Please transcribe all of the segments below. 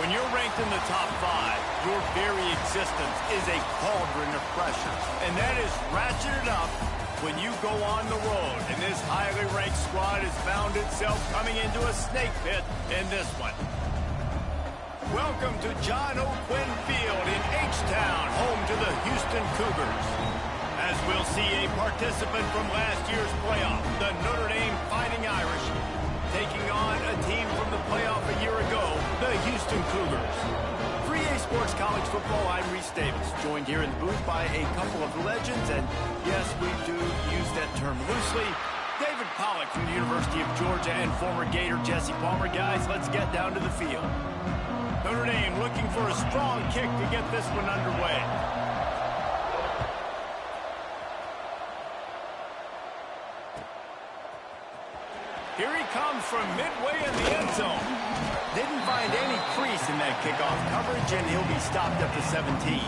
When you're ranked in the top 5, your very existence is a cauldron of pressure. And that is ratcheted up when you go on the road. And this highly ranked squad has found itself coming into a snake pit in this one. Welcome to John O'Quinn Field in H-Town, home to the Houston Cougars. As we'll see a participant from last year's playoff, the Notre Dame Fighting Irish, taking on a team from the playoff a year ago, the Houston Cougars. For EA Sports College Football, I'm Reese Davis, joined here in the booth by a couple of legends, and yes, we do use that term loosely. David Pollack from the University of Georgia and former Gator Jesse Palmer. Guys, let's get down to the field. Notre Dame looking for a strong kick to get this one underway. Here he comes from midway in the end zone. Didn't find any crease in that kickoff coverage, and he'll be stopped at the 17.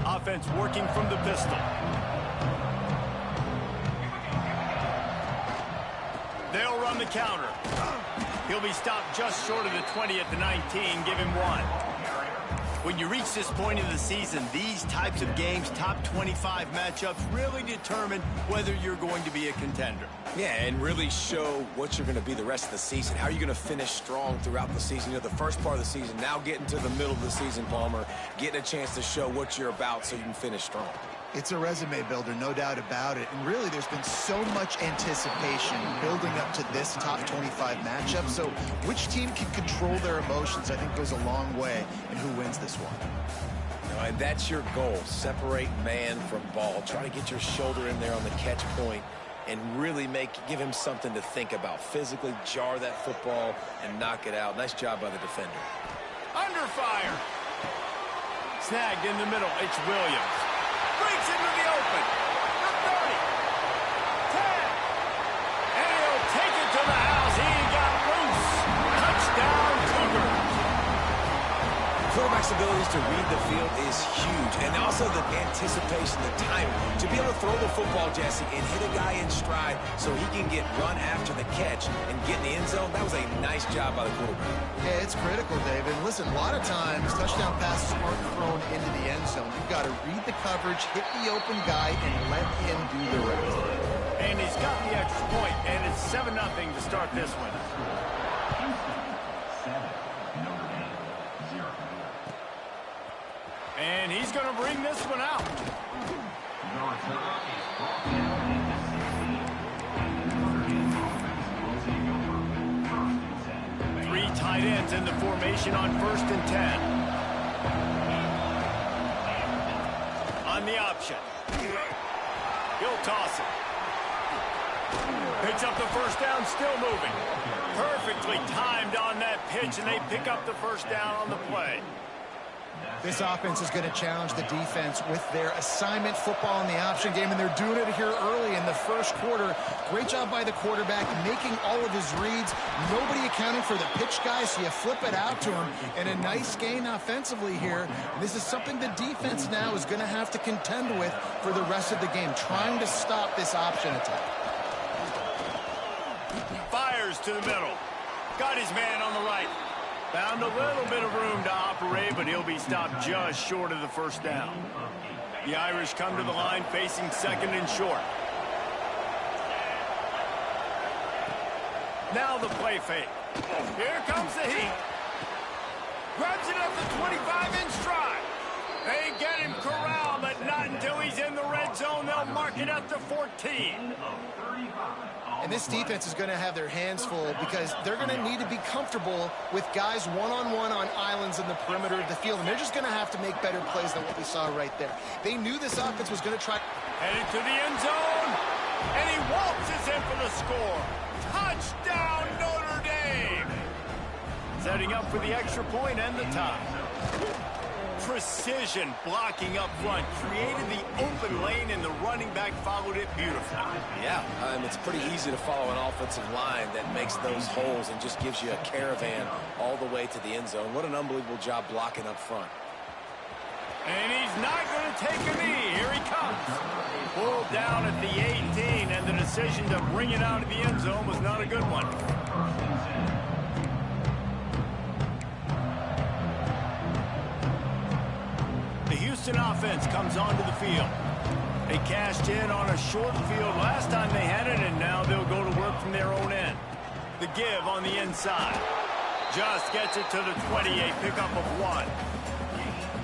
Offense working from the pistol. They'll run the counter. He'll be stopped just short of the 20 at the 19. Give him 1. When you reach this point of the season, these types of games, top 25 matchups, really determine whether you're going to be a contender. Yeah, and really show what you're going to be the rest of the season. How are you going to finish strong throughout the season? You know, the first part of the season, now getting to the middle of the season, Palmer, getting a chance to show what you're about so you can finish strong. It's a resume builder, no doubt about it. And really, there's been so much anticipation building up to this top 25 matchup. So which team can control their emotions, I think, goes a long way in who wins this one. And that's your goal. Separate man from ball. Try to get your shoulder in there on the catch point and really give him something to think about. Physically jar that football and knock it out. Nice job by the defender. Under fire. Snagged in the middle. It's Williams. Breaks into the open. The 30. 10. And he'll take it to the house. He got loose. Touchdown, Cougars. Quarterback's abilities to read the field is huge. And also the anticipation, the timing. To be able to throw the football, Jesse, and hit a guy in stride so he can get run after the catch and get in the end zone, that was a nice job by the quarterback. Yeah, it's critical, David. Listen, a lot of times, touchdown passes aren't thrown into the end zone. You've got to read the coverage, hit the open guy, and let him do the rest. And he's got the extra point, and it's 7-0 to start this one. And he's going to bring this one out. 3 tight ends in the formation on 1st and 10. On the option. He'll toss it. Picks up the first down, still moving. Perfectly timed on that pitch, and they pick up the first down on the play. This offense is going to challenge the defense with their assignment football in the option game, and they're doing it here early in the first quarter. Great job by the quarterback, making all of his reads. Nobody accounting for the pitch guy, so you flip it out to him. And a nice gain offensively here. This is something the defense now is going to have to contend with for the rest of the game, trying to stop this option attack. Fires to the middle. Got his man on the right. Found a little bit of room to operate, but he'll be stopped just short of the first down. The Irish come to the line facing 2nd and short. Now the play fake. Here comes the heat. Grabs it up the 25 in stride. They get him corralled, but not until he's in the red zone. They'll mark it at the 14. And this defense is going to have their hands full because they're going to need to be comfortable with guys one-on-one on islands in the perimeter of the field. And they're just going to have to make better plays than what we saw right there. They knew this offense was going to try. Headed to the end zone. And he waltzes in for the score. Touchdown, Notre Dame. Setting up for the extra point and the tie. Precision blocking up front, created the open lane, and the running back followed it beautifully. Yeah, it's pretty easy to follow an offensive line that makes those holes and just gives you a caravan all the way to the end zone. What an unbelievable job blocking up front. And he's not going to take a knee. Here he comes. Pulled down. down at the 18, and the decision to bring it out of the end zone was not a good one. The Houston offense comes onto the field. They cashed in on a short field last time they had it, and now they'll go to work from their own end. The give on the inside. Just gets it to the 28, pickup of 1.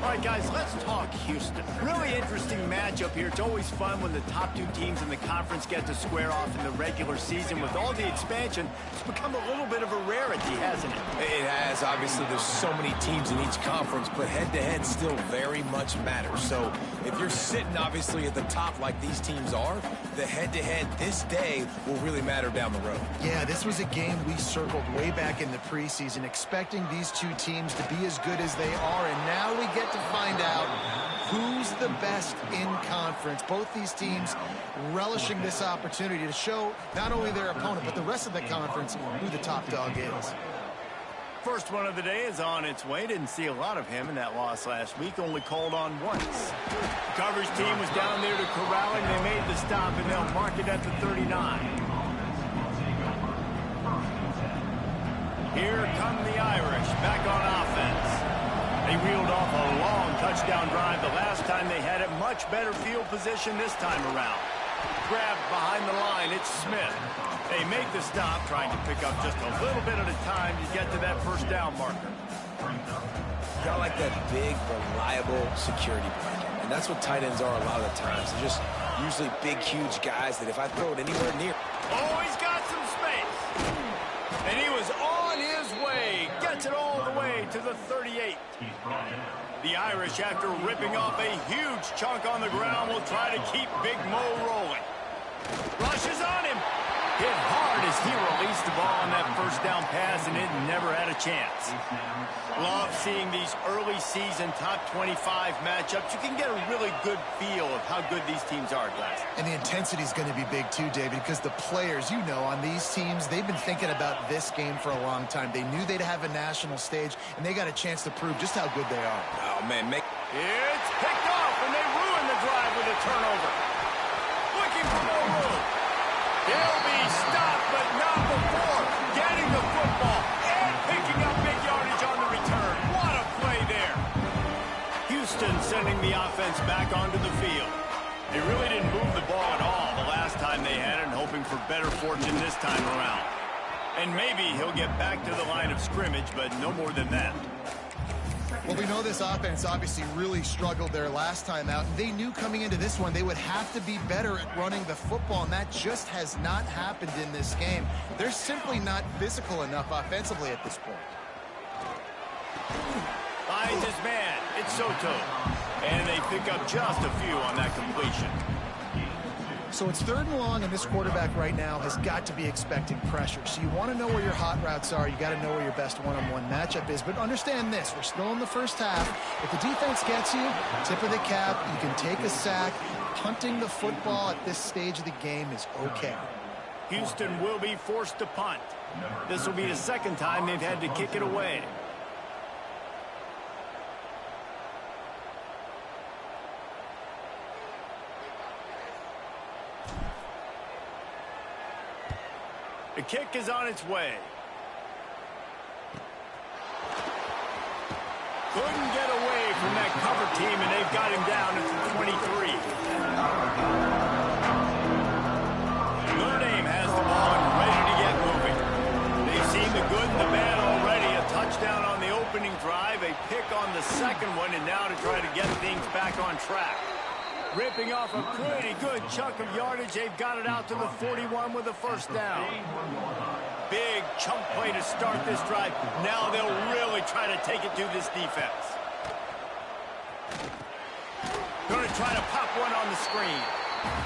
All right, guys, let's talk Houston. Really interesting matchup here. It's always fun when the top two teams in the conference get to square off in the regular season. With all the expansion, it's become a little bit of a rarity, hasn't it? It has. Obviously, there's so many teams in each conference, but head-to-head still very much matters. So if you're sitting, obviously, at the top like these teams are, the head-to-head this day will really matter down the road. Yeah, this was a game we circled way back in the preseason, expecting these two teams to be as good as they are, and now we get to find out who's the best in conference. Both these teams relishing this opportunity to show not only their opponent, but the rest of the conference who the top dog is. First one of the day is on its way. Didn't see a lot of him in that loss last week. Only called on once. Coverage team was down there to corral him. They made the stop, and they'll mark it at the 39. Here come the Irish back on offense. They reeled off a long touchdown drive the last time they had it. Much better field position this time around. Grabbed behind the line, it's Smith. They make the stop, trying to pick up just a little bit at a time to get to that first down marker. Got like that big, reliable security blanket. And that's what tight ends are a lot of the times. They're just usually big, huge guys that if I throw it anywhere near... Oh, he's got some space. And he was on his way. Gets it all the way to the 38. The Irish, after ripping off a huge chunk on the ground, will try to keep Big Mo rolling. Rushes on him. Hit hard as he released the ball on that first down pass, and it never had a chance. Love seeing these early season top 25 matchups. You can get a really good feel of how good these teams are, guys. And the intensity is going to be big too, David, because the players, you know, on these teams, they've been thinking about this game for a long time. They knew they'd have a national stage, and they got a chance to prove just how good they are. Oh, man, It's picked off, and they ruin the drive with a turnover. Looking for more room. He'll be stopped, but not before getting the football and picking up big yardage on the return. What a play there. Houston sending the offense back onto the field. They really didn't move the ball at all the last time they had it, and hoping for better fortune this time around. And maybe he'll get back to the line of scrimmage, but no more than that. Well, we know this offense obviously really struggled there last time out. They knew coming into this one they would have to be better at running the football, and that just has not happened in this game. They're simply not physical enough offensively at this point. Finds his man. It's Soto. And they pick up just a few on that completion. So it's 3rd and long, and this quarterback right now has got to be expecting pressure. So you want to know where your hot routes are. You got to know where your best one-on-one matchup is. But understand this, we're still in the first half. If the defense gets you, tip of the cap, you can take a sack. Punting the football at this stage of the game is okay. Houston will be forced to punt. This will be the second time they've had to kick it away. The kick is on its way. Couldn't get away from that cover team, and they've got him down at the 23. Notre Dame has the ball and ready to get moving. They've seen the good and the bad already. A touchdown on the opening drive, a pick on the second one, and now to try to get things back on track. Ripping off a pretty good chunk of yardage. They've got it out to the 41 with a first down. Big chunk play to start this drive. Now they'll really try to take it to this defense. Going to try to pop one on the screen.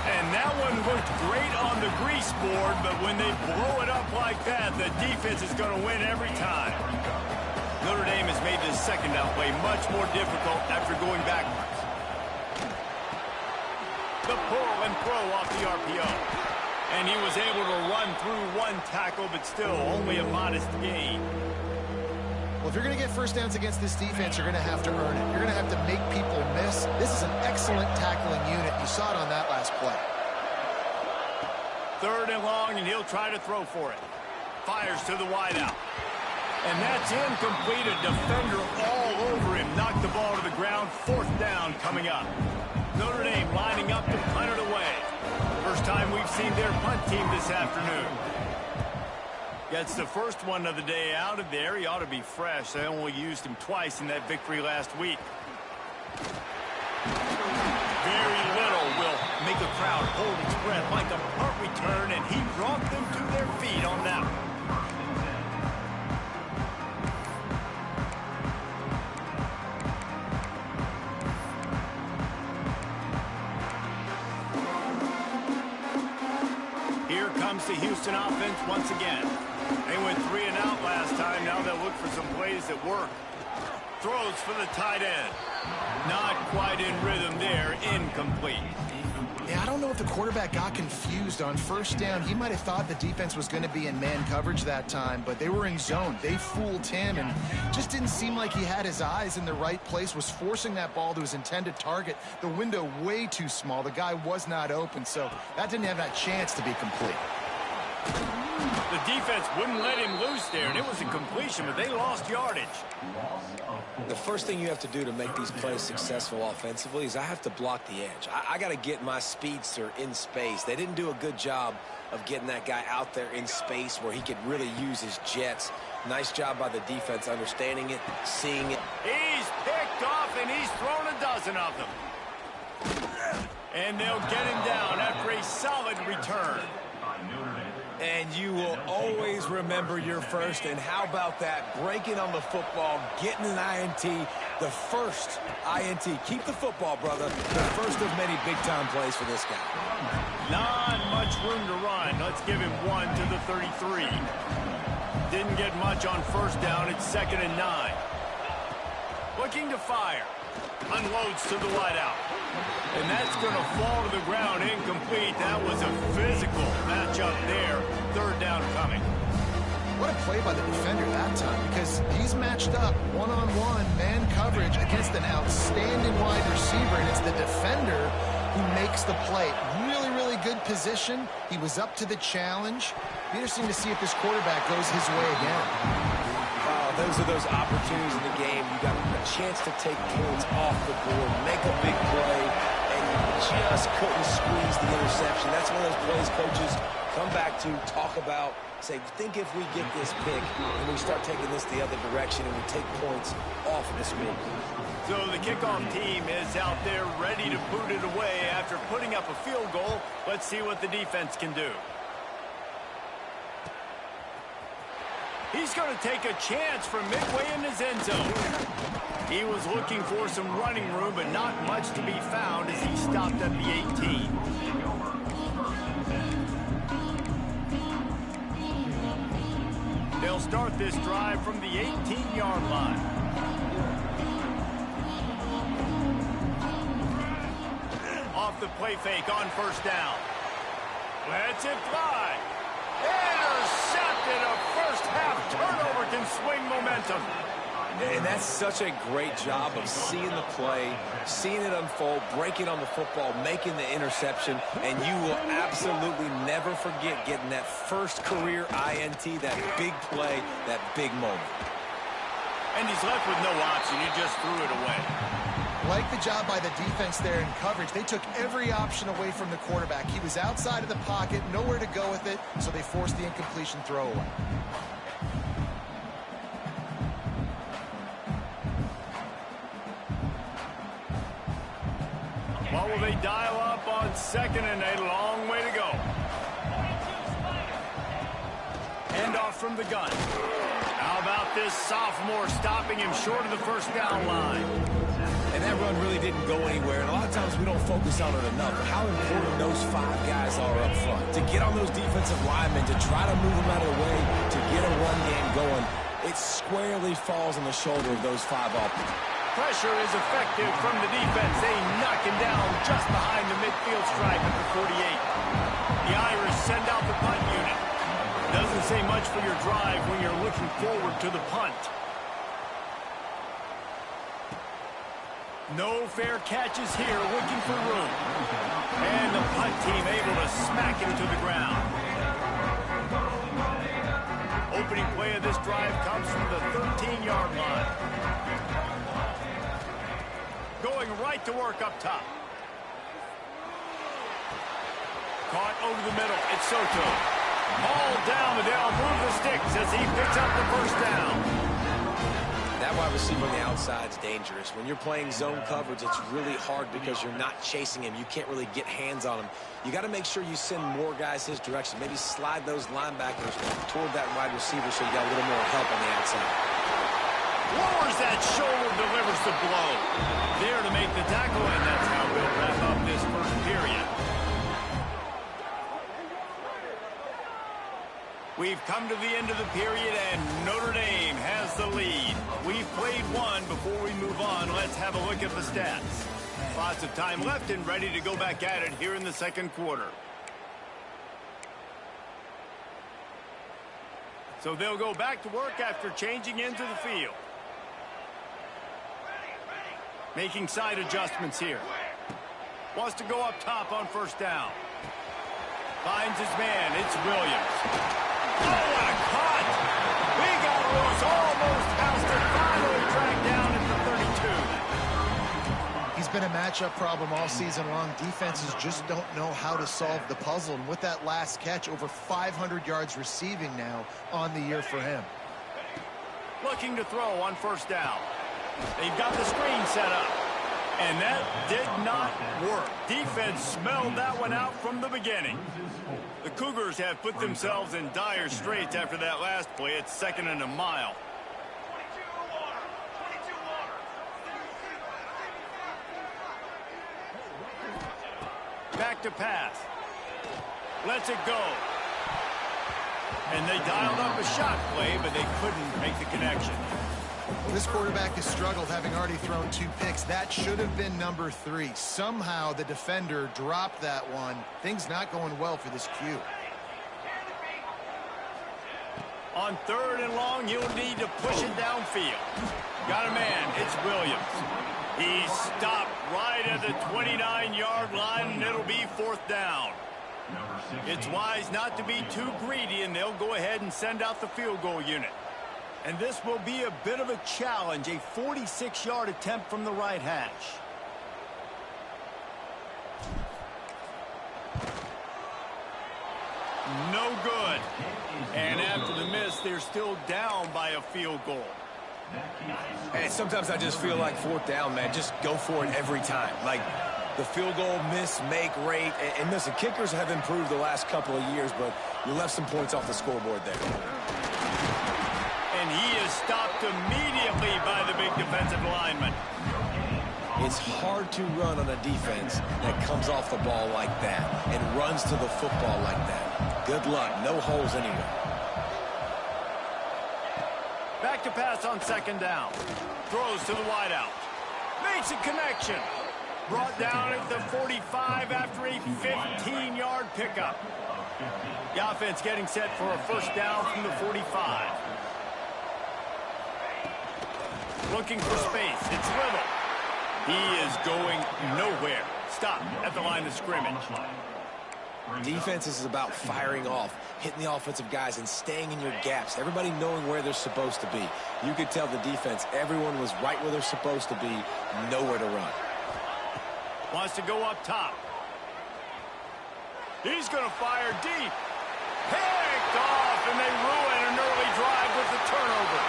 And that one looked great on the grease board, but when they blow it up like that, the defense is going to win every time. Notre Dame has made this second down play much more difficult after going backwards. The pull and throw off the RPO. And he was able to run through one tackle, but still only a modest gain. Well, if you're going to get first downs against this defense, you're going to have to earn it. You're going to have to make people miss. This is an excellent tackling unit. You saw it on that last play. 3rd and long, and he'll try to throw for it. Fires to the wideout. And that's incomplete. A defender all over him. Knocked the ball to the ground. 4th down coming up. Notre Dame lining up to punt it away. First time we've seen their punt team this afternoon. Gets the first one of the day out of there. He ought to be fresh. They only used him twice in that victory last week. Very little will make a crowd hold its breath like a punt return, and he brought them to their feet on that one. Here comes the Houston offense once again. They went 3 and out last time. Now they'll look for some plays that work. Throws for the tight end. Not quite in rhythm there. Incomplete. Yeah, I don't know if the quarterback got confused on 1st down. He might have thought the defense was going to be in man coverage that time, but they were in zone. They fooled him and just didn't seem like he had his eyes in the right place, was forcing that ball to his intended target. The window way too small. The guy was not open, so that didn't have that chance to be complete. The defense wouldn't let him loose there, and it was a completion, but they lost yardage. The first thing you have to do to make these plays successful offensively is I have to block the edge. I got to get my speedster in space. They didn't do a good job of getting that guy out there in space where he could really use his jets. Nice job by the defense understanding it, seeing it. He's picked off, and he's thrown a dozen of them. And they'll get him down after a solid return. And you will always remember your first. And how about that? Breaking on the football, getting an INT, the first INT. Keep the football, brother. The first of many big-time plays for this guy. Not much room to run. Let's give him 1 to the 33. Didn't get much on 1st down. It's 2nd and 9. Looking to fire. Unloads to the wideout. And that's going to fall to the ground incomplete. That was a physical matchup there. 3rd down coming. What a play by the defender that time, because he's matched up one-on-one man coverage against an outstanding wide receiver, and it's the defender who makes the play. Really, really good position. He was up to the challenge. Be interesting to see if this quarterback goes his way again. Those are those opportunities in the game. You got a chance to take points off the board, make a big play, and you just couldn't squeeze the interception. That's one of those plays coaches come back to, talk about, say, think if we get this pick and we start taking this the other direction and we take points off of the score. So the kickoff team is out there ready to boot it away after putting up a field goal. Let's see what the defense can do. He's going to take a chance from midway in his end zone. He was looking for some running room, but not much to be found as he stopped at the 18. They'll start this drive from the 18-yard line. Off the play fake on 1st down. Lets it fly. Intercepted. A first-half turnover can swing momentum. And that's such a great job of seeing the play, seeing it unfold, breaking on the football, making the interception, and you will absolutely never forget getting that first career INT, that big play, that big moment. And he's left with no option. He just threw it away. Like the job by the defense there in coverage. They took every option away from the quarterback. He was outside of the pocket, nowhere to go with it, so they forced the incompletion throwaway. What will they dial up on 2nd and 8? A long way to go. Hand off from the gun. How about this sophomore stopping him short of the 1st down line? And that run really didn't go anywhere, and a lot of times we don't focus on it enough, but how important those 5 guys are up front. To get on those defensive linemen, to try to move them out of the way, to get a run game going, it squarely falls on the shoulder of those 5 offenses. Pressure is effective from the defense. They knock him down just behind the midfield stripe at the 48. The Irish send out the punt unit. Doesn't say much for your drive when you're looking forward to the punt. No fair catches here, looking for room. And the punt team able to smack him to the ground. this drive comes from the 13-yard line. Going right to work up top. Caught over the middle. It's Soto. Hauled down, but they'll move the sticks as he picks up the first down. That wide receiver on the outside is dangerous. When you're playing zone coverage, it's really hard because you're not chasing him. You can't really get hands on him. You got to make sure you send more guys his direction. Maybe slide those linebackers toward that wide receiver so you got a little more help on the outside. Lowers that shoulder, delivers the blow. There to make the tackle, and that's how we'll wrap up this first period. We've come to the end of the period, and Notre Dame has the lead. We've played one. Before we move on, let's have a look at the stats. Lots of time left and ready to go back at it here in the second quarter. So they'll go back to work after changing into the field. Making side adjustments here. Wants to go up top on first down. Finds his man. It's Williams. Oh, what a cut! He got loose, almost ousted, finally tracked down at the 32. He's been a matchup problem all season long. Defenses just don't know how to solve the puzzle. And with that last catch, over 500 yards receiving now on the year for him. Looking to throw on first down. They've got the screen set up. And that did not work. Defense smelled that one out from the beginning. The Cougars have put themselves in dire straits after that last play. It's 2nd and a mile. Back to pass. Lets it go. And they dialed up a shot play, but they couldn't make the connection. Well, this quarterback has struggled, having already thrown 2 picks. That should have been number 3. Somehow the defender dropped that one. Things not going well for this Q. On 3rd and long, he'll need to push it downfield. Got a man. It's Williams. He stopped right at the 29-yard line, and it'll be 4th down. It's wise not to be too greedy, and they'll go ahead and send out the field goal unit. And this will be a bit of a challenge, a 46-yard attempt from the right hash. No good. And after the miss, they're still down by a field goal. And sometimes I just feel like 4th down, man. Just go for it every time. Like the field goal miss-make rate. And listen, kickers have improved the last couple of years, but you left some points off the scoreboard there. And he is stopped immediately by the big defensive lineman. It's hard to run on a defense that comes off the ball like that and runs to the football like that. Good luck. No holes anywhere. Back to pass on 2nd down. Throws to the wideout. Makes a connection. Brought down at the 45 after a 15-yard pickup. The offense getting set for a first down from the 45. Looking for space. It's Little. He is going nowhere. Stop at the line of scrimmage. Defense is about firing off, hitting the offensive guys, and staying in your gaps. Everybody knowing where they're supposed to be. You could tell the defense, everyone was right where they're supposed to be, nowhere to run. Wants to go up top. He's going to fire deep. Picked off, and they ruin an early drive with the turnover.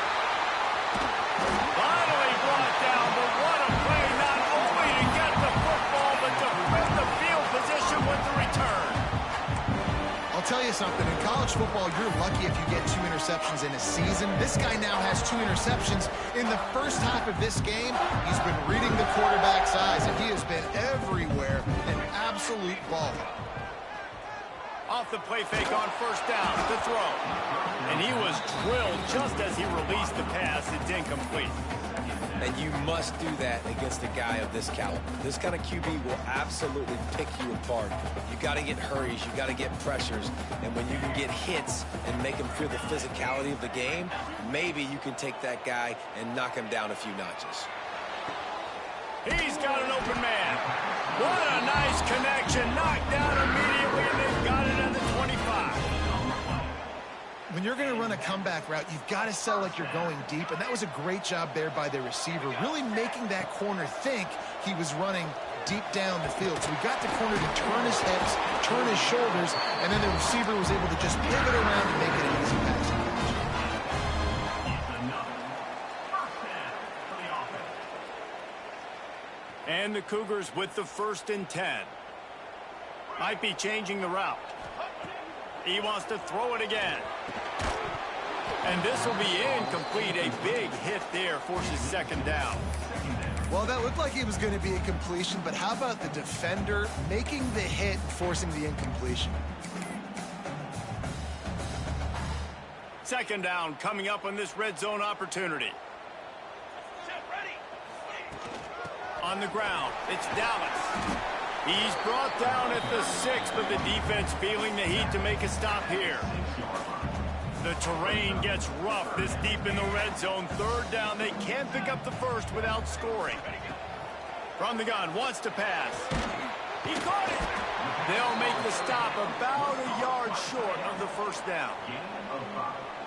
Finally brought down, but what a play, not only to get the football, but to win the field position with the return. I'll tell you something, in college football, you're lucky if you get 2 interceptions in a season. This guy now has 2 interceptions. In the first half of this game, he's been reading the quarterback's eyes, and he has been everywhere, an absolute baller. Off the play fake on first down, the throw. And he was drilled just as he released the pass. It's incomplete. And you must do that against a guy of this caliber. This kind of QB will absolutely pick you apart. You got to get hurries, you got to get pressures, and when you can get hits and make him feel the physicality of the game, maybe you can take that guy and knock him down a few notches. He's got an open man. What a nice connection. Knocked down immediately, and they've got it at the 25. when you're going to run a comeback route, you've got to sell like you're going deep, and that was a great job there by the receiver, really making that corner think he was running deep down the field. So we got the corner to turn his hips, turn his shoulders, and then the receiver was able to just pivot around and make it an easy passing catch. And the Cougars with the 1st and 10. Might be changing the route. He wants to throw it again. And this will be incomplete. A big hit there forces 2nd down. Well, that looked like it was going to be a completion, but how about the defender making the hit, forcing the incompletion? 2nd down coming up on this red zone opportunity. On the ground, it's Dallas. He's brought down at the 6, but the defense feeling the heat to make a stop here. The terrain gets rough this deep in the red zone. 3rd down, they can't pick up the 1st without scoring. From the gun, wants to pass. He caught it. They'll make the stop about a yard short of the 1st down.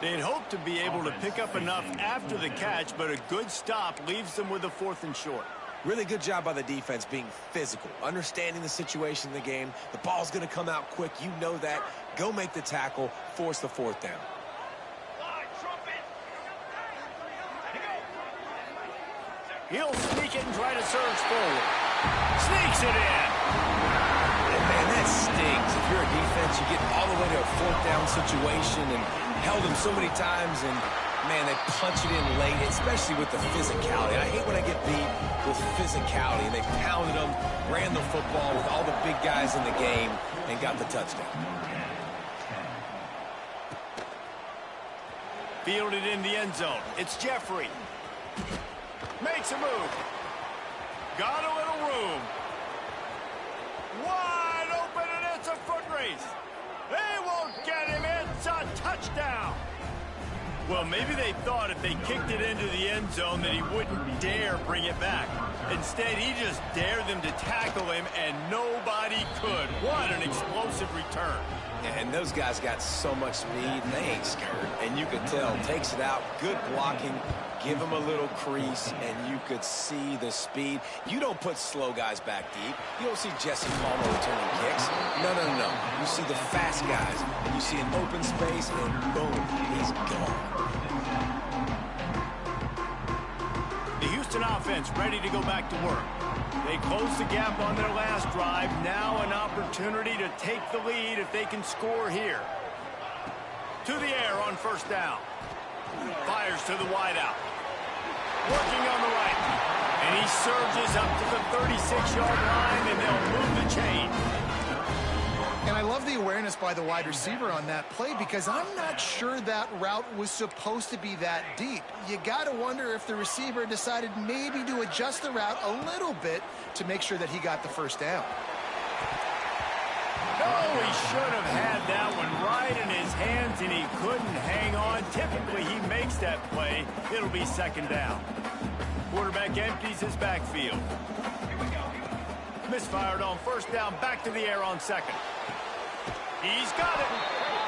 They'd hope to be able to pick up enough after the catch, but a good stop leaves them with a 4th and short. Really good job by the defense being physical, understanding the situation in the game. The ball's going to come out quick. You know that. Go make the tackle, force the 4th down. He'll sneak it and try to surge forward. Sneaks it in. And man, that stings. If you're a defense, you get all the way to a 4th down situation and held him so many times, and man, they punch it in late, especially with the physicality. I hate when I get beat with physicality. And they pounded them, ran the football with all the big guys in the game, and got the touchdown. Fielded in the end zone. It's Jeffrey. Makes a move. Got a little room. Wide open, and it's a foot race. They won't get him. It's a touchdown. Well, maybe they thought if they kicked it into the end zone that he wouldn't dare bring it back. Instead, he just dared them to tackle him, and nobody could. What an explosive return. And those guys got so much speed, they ain't scared. And you could tell, takes it out, good blocking, give him a little crease, and you could see the speed. You don't put slow guys back deep. You don't see Jesse Palmer returning kicks. No. You see the fast guys, and you see an open space, and boom, he's gone. The Houston offense ready to go back to work. They close the gap on their last drive. Now an opportunity to take the lead if they can score here. To the air on 1st down. Fires to the wideout. Working on the right. And he surges up to the 36-yard line, and they'll move the chain. And I love the awareness by the wide receiver on that play, because I'm not sure that route was supposed to be that deep. You got to wonder if the receiver decided maybe to adjust the route a little bit to make sure that he got the 1st down. Oh, he should have had that one right in his hands, and he couldn't hang on. Typically, he makes that play. It'll be 2nd down. Quarterback empties his backfield. Misfired on 1st down, back to the air on 2nd. He's got it.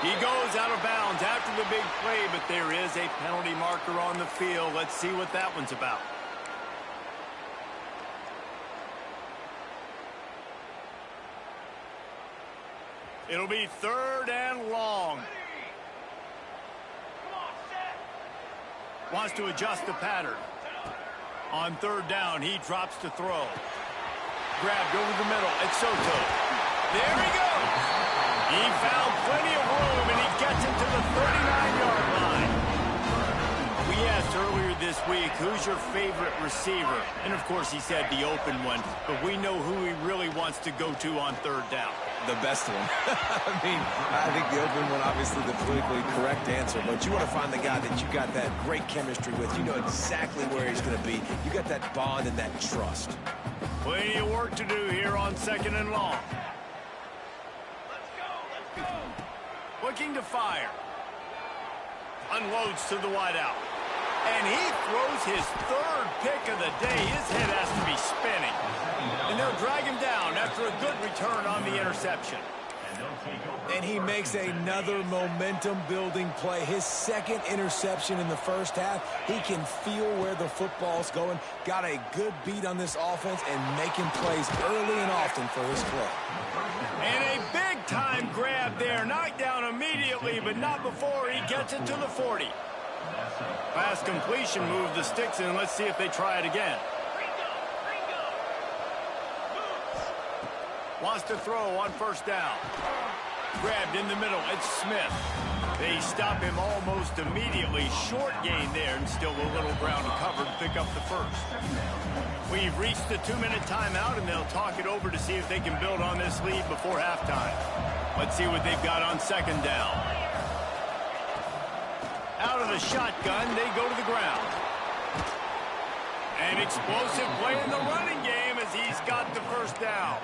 He goes out of bounds after the big play, but there is a penalty marker on the field. Let's see what that one's about. It'll be 3rd and long. Wants to adjust the pattern. On 3rd down, he drops to throw. Grabbed over the middle. It's Soto. There he goes. He found plenty of room, and he gets it to the 39-yard line. We asked earlier this week, who's your favorite receiver? And, of course, he said the open one. But we know who he really wants to go to on 3rd down. The best one. I think the open one, obviously the politically correct answer, but you want to find the guy that you got that great chemistry with. You know exactly where he's going to be. You got that bond and that trust. Plenty of work to do here on 2nd and long. Looking to fire. Unloads to the wideout. And he throws his 3rd pick of the day. His head has to be spinning. And they'll drag him down after a good return on the interception. And he makes another momentum-building play. His second interception in the first half. He can feel where the football's going. Got a good beat on this offense and making plays early and often for his club. And a big-time grab there. Knocked down immediately, but not before he gets it to the 40. Pass completion, move the sticks in. Let's see if they try it again. Wants to throw on first down. Grabbed in the middle. It's Smith. They stop him almost immediately. Short gain there, and still a little ground covered. Pick up the first. We've reached the 2-minute timeout, and they'll talk it over to see if they can build on this lead before halftime. Let's see what they've got on second down. Out of the shotgun, they go to the ground. An explosive play in the running game as he's got the first down.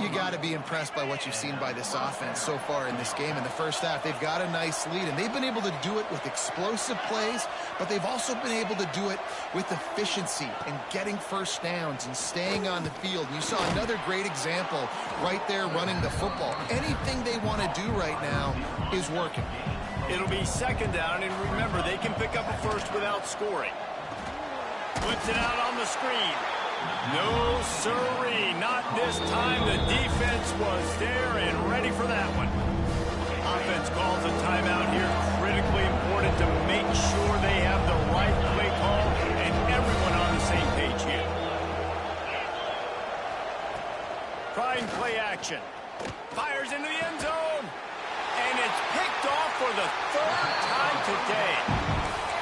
You got to be impressed by what you've seen by this offense so far in this game. In the first half, they've got a nice lead, and they've been able to do it with explosive plays, but they've also been able to do it with efficiency and getting first downs and staying on the field. You saw another great example right there running the football. Anything they want to do right now is working. It'll be second down, and remember, they can pick up a first without scoring. Puts it out on the screen. No, sirree, not this time. The defense was there and ready for that one. Offense calls a timeout here. Critically important to make sure they have the right play call and everyone on the same page here. Trying play action. Fires into the end zone. And it's picked off for the third time today.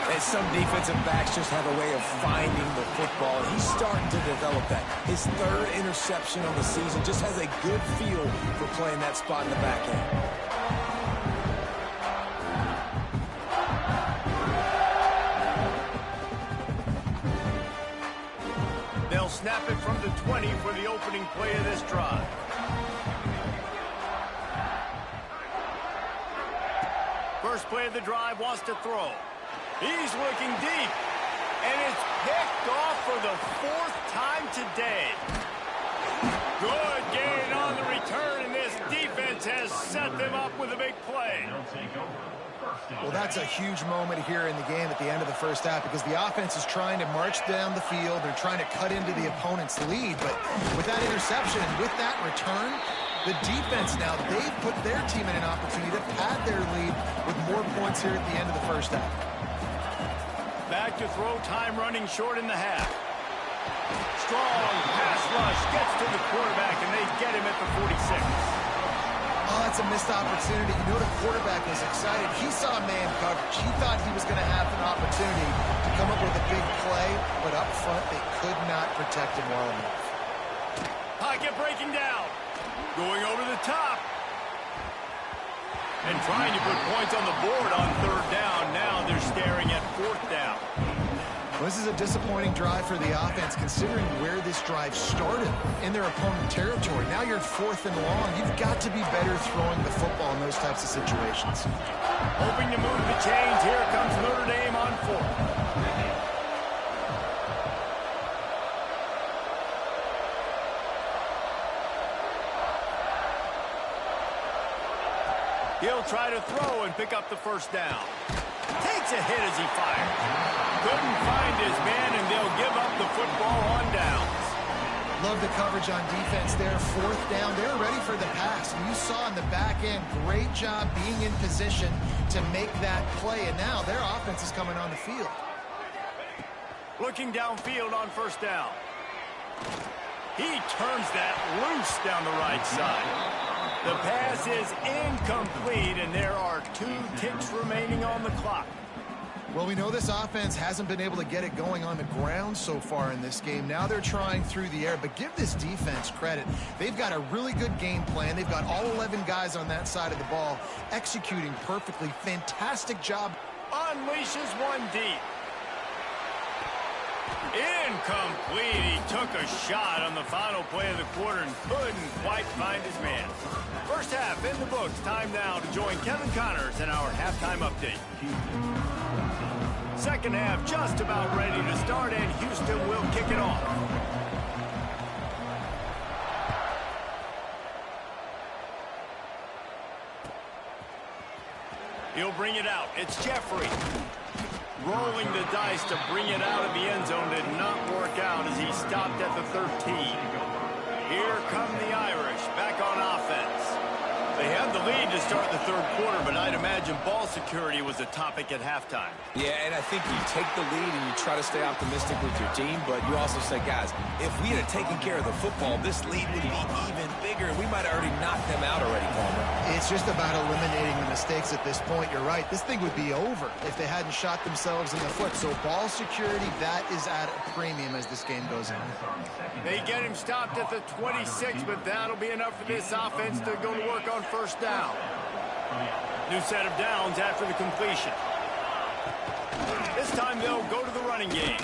And some defensive backs just have a way of finding the football. He's starting to develop that. His third interception on the season just has a good feel for playing that spot in the back end. They'll snap it from the 20 for the opening play of this drive. First play of the drive, wants to throw. He's looking deep, and it's picked off for the fourth time today. Good gain on the return, and this defense has set them up with a big play. Well, that's a huge moment here in the game at the end of the first half because the offense is trying to march down the field. They're trying to cut into the opponent's lead, but with that interception and with that return, the defense now, they've put their team in an opportunity to pad their lead with more points here at the end of the first half. Back to throw, time running short in the half. Strong pass rush gets to the quarterback, and they get him at the 46. Oh, that's a missed opportunity. You know the quarterback was excited. He saw man coverage. He thought he was going to have an opportunity to come up with a big play, but up front, they could not protect him well enough. Pocket breaking down. Going over the top. And trying to put points on the board on third down. Now they're staring at fourth down. Well, this is a disappointing drive for the offense considering where this drive started in their opponent territory. Now you're at fourth and long. You've got to be better throwing the football in those types of situations. Hoping to move the chains. Here comes Notre Dame on fourth. He'll try to throw and pick up the first down. Takes a hit as he fires. Couldn't find his man, and they'll give up the football on downs. Love the coverage on defense there. Fourth down. They're ready for the pass. And you saw in the back end, great job being in position to make that play. And now their offense is coming on the field. Looking downfield on first down. He turns that loose down the right side. The pass is incomplete, and there are 2 ticks remaining on the clock. Well, we know this offense hasn't been able to get it going on the ground so far in this game. Now they're trying through the air, but give this defense credit. They've got a really good game plan. They've got all 11 guys on that side of the ball executing perfectly. Fantastic job. Unleashes one deep. Incomplete. He took a shot on the final play of the quarter and couldn't quite find his man. First half in the books. Time now to join Kevin Connors in our halftime update. Second half just about ready to start, and Houston will kick it off. He'll bring it out. It's Jeffrey. Rolling the dice to bring it out of the end zone did not work out as he stopped at the 13. Here come the Irish back on offense. They had the lead to start the third quarter, but I'd imagine ball security was a topic at halftime. Yeah, and I think you take the lead and you try to stay optimistic with your team, but you also say, guys, if we had taken care of the football, this lead would be even bigger, and we might have already knocked them out already, Palmer. It's just about eliminating the mistakes at this point. You're right. This thing would be over if they hadn't shot themselves in the foot. So ball security, that is at a premium as this game goes on. They get him stopped at the 26, but that'll be enough for this offense to go to work on first down. New set of downs after the completion. This time they'll go to the running game.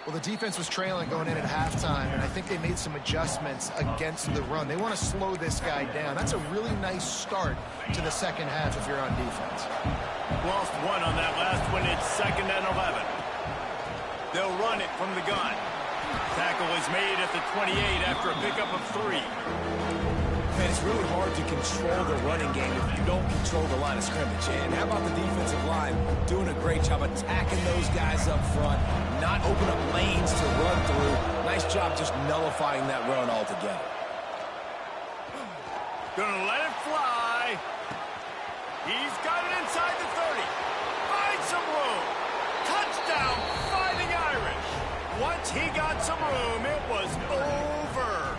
Well, the defense was trailing going in at halftime, and I think they made some adjustments against the run. They want to slow this guy down. That's a really nice start to the second half if you're on defense. Lost one on that last one. It's 2nd and 11. They'll run it from the gun. Tackle is made at the 28 after a pickup of 3. Man, it's really hard to control the running game if you don't control the line of scrimmage. And how about the defensive line doing a great job attacking those guys up front, not open up lanes to run through. Nice job just nullifying that run altogether. Gonna let it fly. He's got it inside the 30. Find some room. Touchdown, Fighting Irish. Once he got some room, it was over.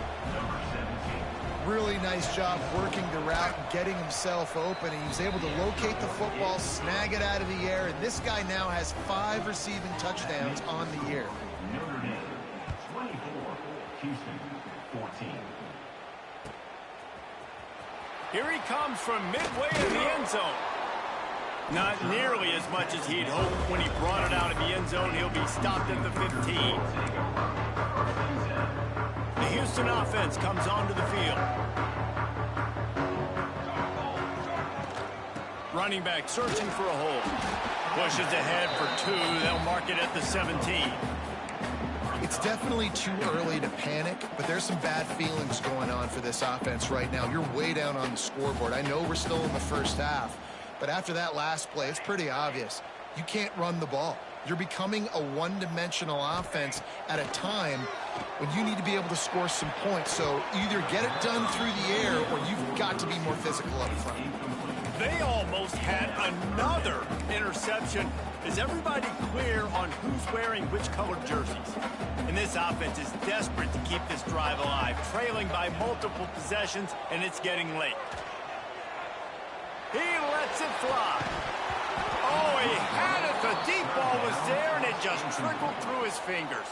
Really nice job working the route and getting himself open. He was able to locate the football, snag it out of the air, and this guy now has 5 receiving touchdowns on the year. Notre Dame 24, Houston 14. Here he comes from midway in the end zone. Not nearly as much as he'd hoped when he brought it out of the end zone. He'll be stopped at the 15. The Houston offense comes onto the field. Running back searching for a hole. Pushes ahead for 2. They'll mark it at the 17. It's definitely too early to panic, but there's some bad feelings going on for this offense right now. You're way down on the scoreboard. I know we're still in the first half, but after that last play, it's pretty obvious. You can't run the ball. You're becoming a one-dimensional offense at a time when you need to be able to score some points. So either get it done through the air or you've got to be more physical up front. They almost had another interception. Is everybody clear on who's wearing which colored jerseys? And this offense is desperate to keep this drive alive, trailing by multiple possessions, and it's getting late. He lets it fly. Oh, he had it. The deep ball was there, and it just trickled through his fingers.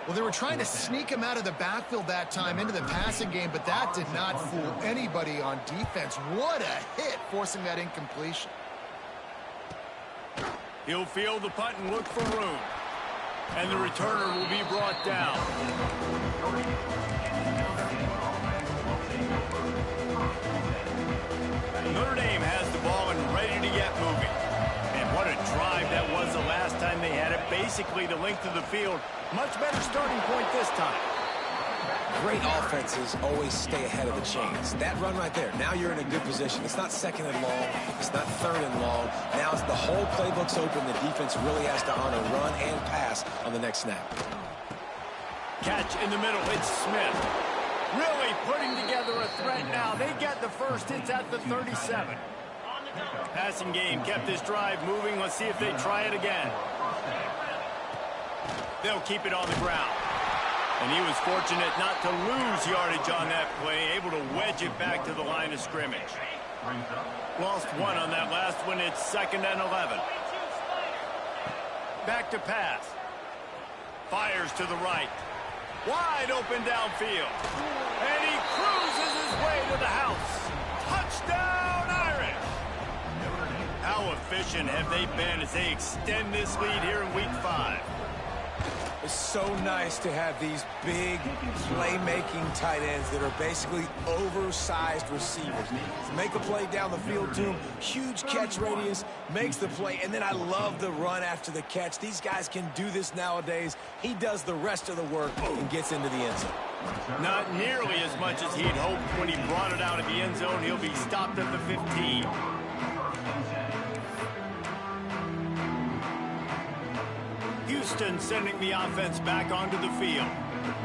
Well, they were trying to sneak him out of the backfield that time into the passing game, but that did not fool anybody on defense. What a hit, forcing that incompletion. He'll field the punt and look for room. And the returner will be brought down. Notre Dame has the ball and ready to get moving. And what a drive that was the last time they had it. Basically the length of the field. Much better starting point this time. Great offenses always stay ahead of the chains. That run right there, now you're in a good position. It's not 2nd and long. It's not 3rd and long. Now it's the whole playbook's open. The defense really has to honor run and pass on the next snap. Catch in the middle. It's Smith. Really putting together a threat now. They get the first. It's at the 37. Passing game kept this drive moving. Let's see if they try it again. They'll keep it on the ground. And he was fortunate not to lose yardage on that play, able to wedge it back to the line of scrimmage. Lost 1 on that last one. It's 2nd and 11. Back to pass. Fires to the right. Wide open downfield. And he cruises his way to the house. Touchdown, Irish! How efficient have they been as they extend this lead here in Week 5? It's so nice to have these big playmaking tight ends that are basically oversized receivers. Make a play down the field to him, huge catch radius, makes the play, and then I love the run after the catch. These guys can do this nowadays. He does the rest of the work and gets into the end zone. Not nearly as much as he'd hoped when he brought it out of the end zone. He'll be stopped at the 15. Houston sending the offense back onto the field.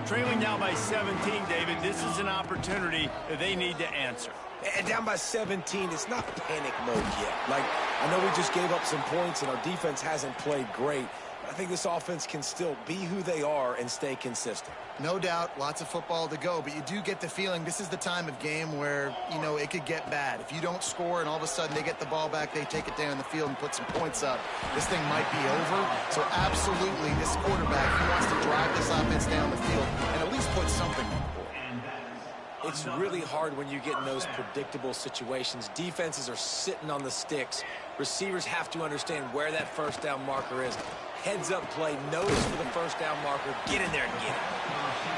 Trailing now by 17, David, this is an opportunity that they need to answer. And down by 17, it's not panic mode yet. Like, I know we just gave up some points and our defense hasn't played great. I think this offense can still be who they are and stay consistent. No doubt, lots of football to go, but you do get the feeling this is the time of game where, you know, it could get bad. If you don't score and all of a sudden they get the ball back, they take it down the field and put some points up, this thing might be over. So absolutely, this quarterback, he wants to drive this offense down the field and at least put something on the board. It's really hard when you get in those predictable situations. Defenses are sitting on the sticks. Receivers have to understand where that first down marker is. Heads up play, notice for the first down marker, get in there and get it.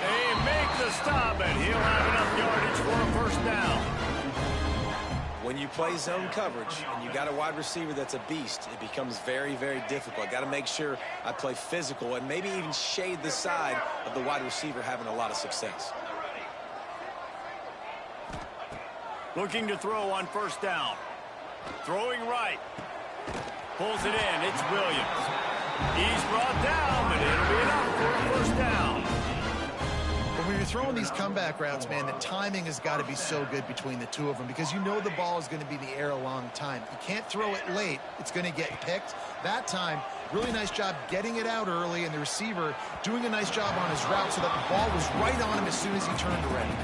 They make the stop, and he'll have enough yardage for a first down. When you play zone coverage and you got a wide receiver that's a beast, it becomes very, very difficult. Got to make sure I play physical and maybe even shade the side of the wide receiver having a lot of success. Looking to throw on first down. Throwing right. Pulls it in. It's Williams. He's brought down, but it'll be enough for a first down. But when you're throwing these comeback routes, man, the timing has got to be so good between the two of them because you know the ball is going to be in the air a long time. You can't throw it late. It's going to get picked. That time, really nice job getting it out early, and the receiver doing a nice job on his route so that the ball was right on him as soon as he turned around.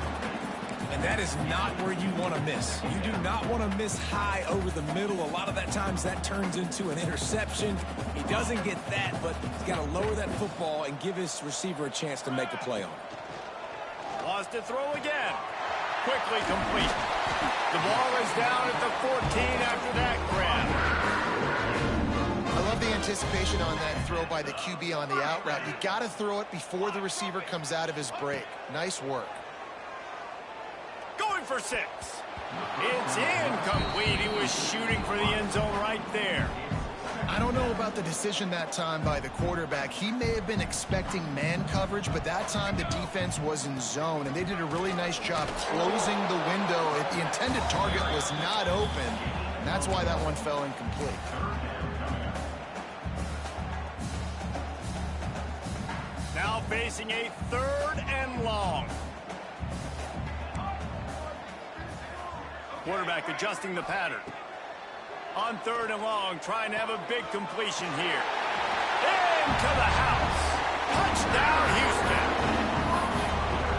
And that is not where you want to miss. You do not want to miss high over the middle. A lot of that times that turns into an interception. He doesn't get that, but he's got to lower that football and give his receiver a chance to make a play on it. Lost to throw again. Quickly complete. The ball is down at the 14 after that grab. I love the anticipation on that throw by the QB on the out route. You got to throw it before the receiver comes out of his break. Nice work. Going for 6. It's incomplete. He was shooting for the end zone right there. I don't know about the decision that time by the quarterback. He may have been expecting man coverage, but that time the defense was in zone, and they did a really nice job closing the window. The intended target was not open, and that's why that one fell incomplete. Now facing a 3rd and long. Quarterback adjusting the pattern. On 3rd and long, trying to have a big completion here. Into the house. Touchdown, Houston.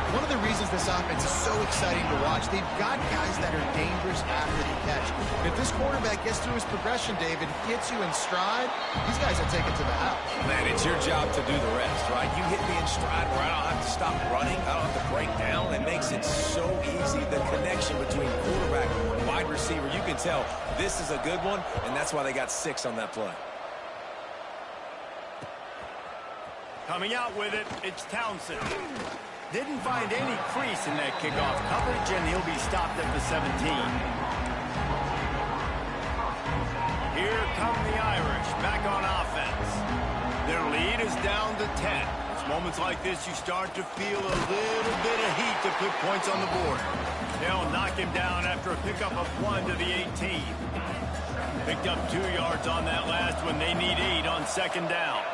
One of the reasons this offense is so exciting to watch, they've got guys that are dangerous after the catch. If this quarterback gets through his progression, David, hits you in stride, these guys will take it to the house. Man, it's your job to do the rest, right? You hit me in stride where I don't have to stop running. I don't have to break down. It makes it so easy. The connection between quarterback and wide receiver, you can tell this is a good one, and that's why they got 6 on that play. Coming out with it, it's Townsend. Didn't find any crease in that kickoff coverage, and he'll be stopped at the 17. Here come the Irish, back on offense. Their lead is down to 10. It's moments like this you start to feel a little bit of heat to put points on the board. They'll knock him down after a pickup of 1 to the 18. Picked up 2 yards on that last one. They need 8 on 2nd down.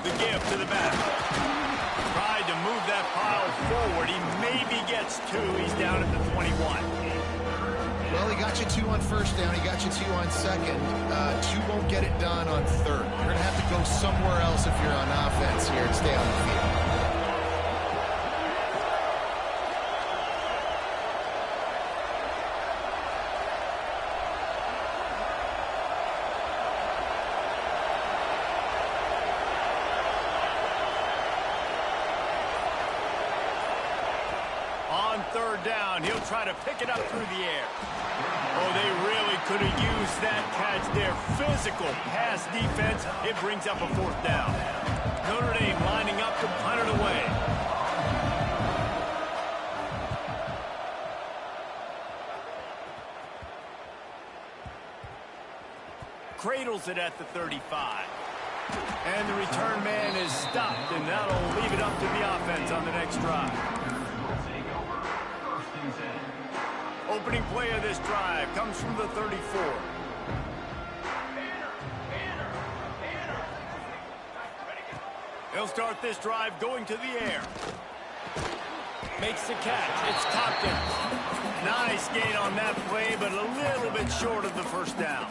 The give to the back. Tried to move that pile forward. He maybe gets 2. He's down at the 21. Well, he got you 2 on 1st down. He got you 2 on 2nd. 2 won't get it done on 3rd. You're going to have to go somewhere else if you're on offense here and stay on the field. On 3rd down, he'll try to pick it up through the air. Oh, they really could have used that catch there. Physical pass defense. It brings up a 4th down. Notre Dame lining up to punt it away. Cradles it at the 35. And the return man is stopped, and that'll leave it up to the offense on the next drive. Opening play of this drive comes from the 34. He'll start this drive going to the air. Makes the catch. It's Tompkins. Nice gain on that play, but a little bit short of the first down.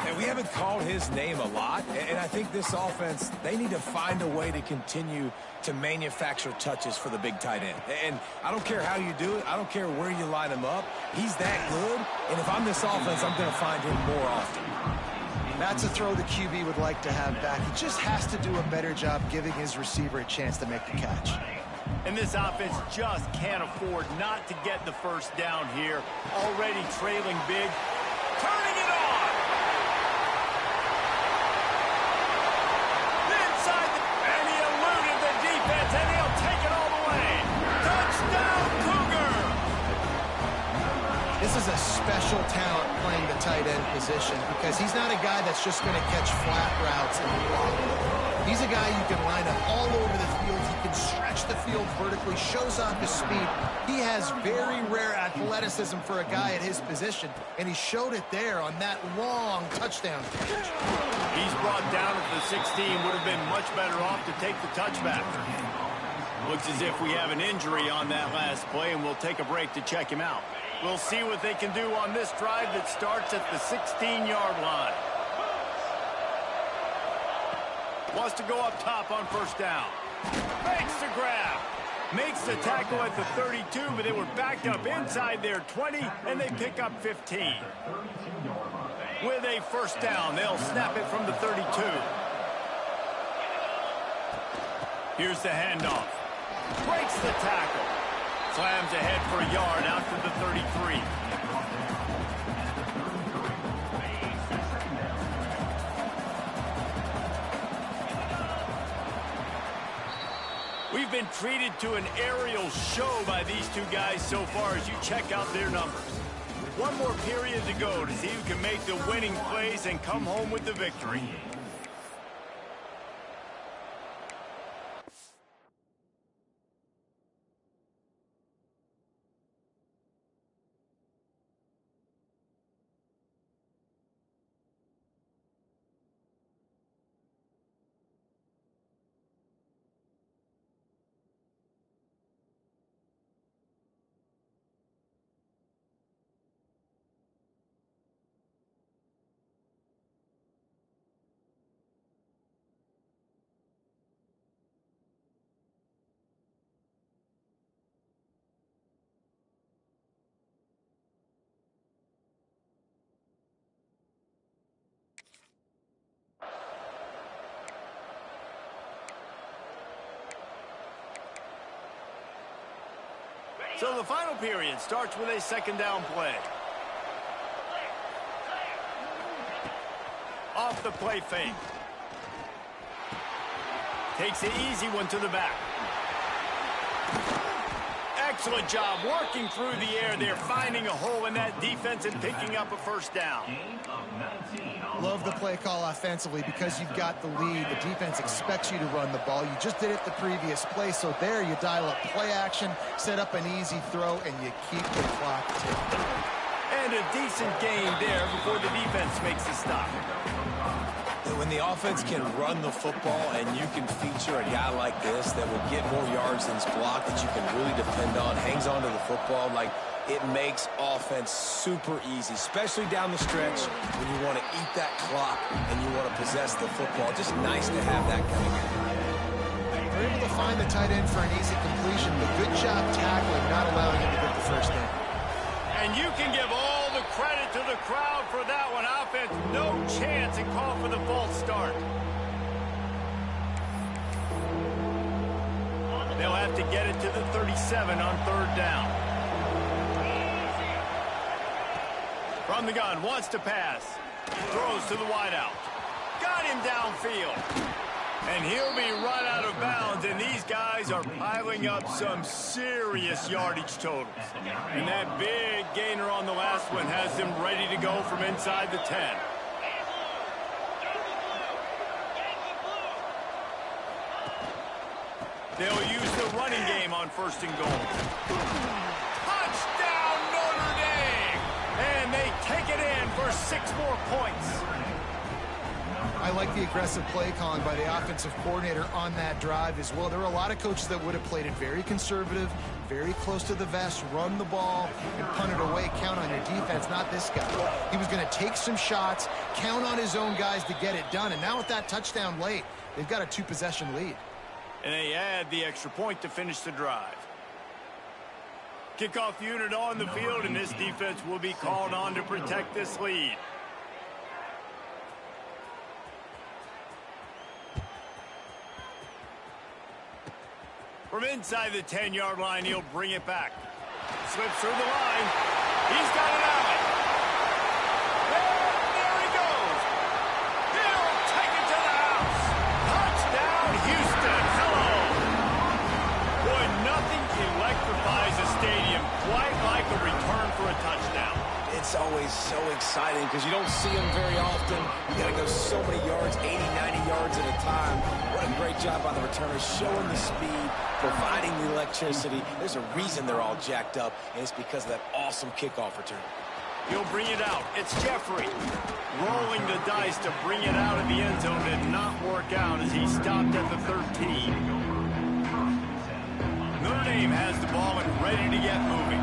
And we haven't called his name a lot, and I think this offense, they need to find a way to continue to manufacture touches for the big tight end. And I don't care how you do it. I don't care where you line him up. He's that good, and if I'm this offense, I'm going to find him more often. That's a throw the QB would like to have back. He just has to do a better job giving his receiver a chance to make the catch. And this offense just can't afford not to get the first down here. Already trailing big. Turning it on! Inside and he eluded the defense, and he'll take it all the way. Touchdown, Cougar! This is a special talent playing the tight end position because he's not a guy that's just going to catch flat routes and block. He's a guy you can line up all over the field. He can stretch the field vertically, shows off his speed. He has very rare athleticism for a guy at his position, and he showed it there on that long touchdown catch. He's brought down at the 16. Would have been much better off to take the touchback. Looks as if we have an injury on that last play, and we'll take a break to check him out. We'll see what they can do on this drive that starts at the 16-yard line. Wants to go up top on first down. Makes the grab. Makes the tackle at the 32, but they were backed up inside their 20, and they pick up 15. With a first down, they'll snap it from the 32. Here's the handoff. Breaks the tackle. Slams ahead for a yard out to the 33. We've been treated to an aerial show by these two guys so far as you check out their numbers. One more period to go to see who can make the winning plays and come home with the victory. So the final period starts with a second down play. Off the play fake. Takes the easy one to the back. Excellent job working through the air there, finding a hole in that defense and picking up a first down. Love the play call offensively because you've got the lead. The defense expects you to run the ball. You just did it the previous play, so there you dial up play action, set up an easy throw, and you keep the clock ticking. And a decent gain there before the defense makes a stop. When the offense can run the football and you can feature a guy like this that will get more yards than his block that you can really depend on, hangs on to the football, like it makes offense super easy, especially down the stretch when you want to eat that clock and you want to possess the football. Just nice to have that kind of game. They're able to find the tight end for an easy completion, but good job tackling, not allowing him to get the first down. And you can give all the credit to the crowd for that one. Offense, no chance, and call for the false start. They'll have to get it to the 37 on third down. From the gun, wants to pass. Throws to the wideout. Got him downfield. And he'll be run out of bounds, and these guys are piling up some serious yardage totals. And that big gainer on the last one has them ready to go from inside the 10. They'll use the running game on 1st and goal. Touchdown, Notre Dame! And they take it in for 6 more points. I like the aggressive play calling by the offensive coordinator on that drive as well. There were a lot of coaches that would have played it very conservative, very close to the vest, run the ball, and punt it away. Count on your defense, not this guy. He was going to take some shots, count on his own guys to get it done. And now with that touchdown late, they've got a 2-possession lead. And they add the extra point to finish the drive. Kickoff unit on the field, and this defense will be called on to protect this lead. From inside the 10-yard line, he'll bring it back. Slips through the line. He's got it out. And there he goes. He'll take it to the house. Touchdown, Houston. Hello. Boy, nothing electrifies a stadium quite like a return for a touchdown. It's always so exciting because you don't see them very often. You got to go so many yards, 80, 90 yards at a time. What a great job by the returners, showing the speed, providing the electricity. There's a reason they're all jacked up, and it's because of that awesome kickoff return. He'll bring it out. It's Jeffrey. Rolling the dice to bring it out of the end zone did not work out as he stopped at the 13. Notre Dame has the ball and ready to get moving.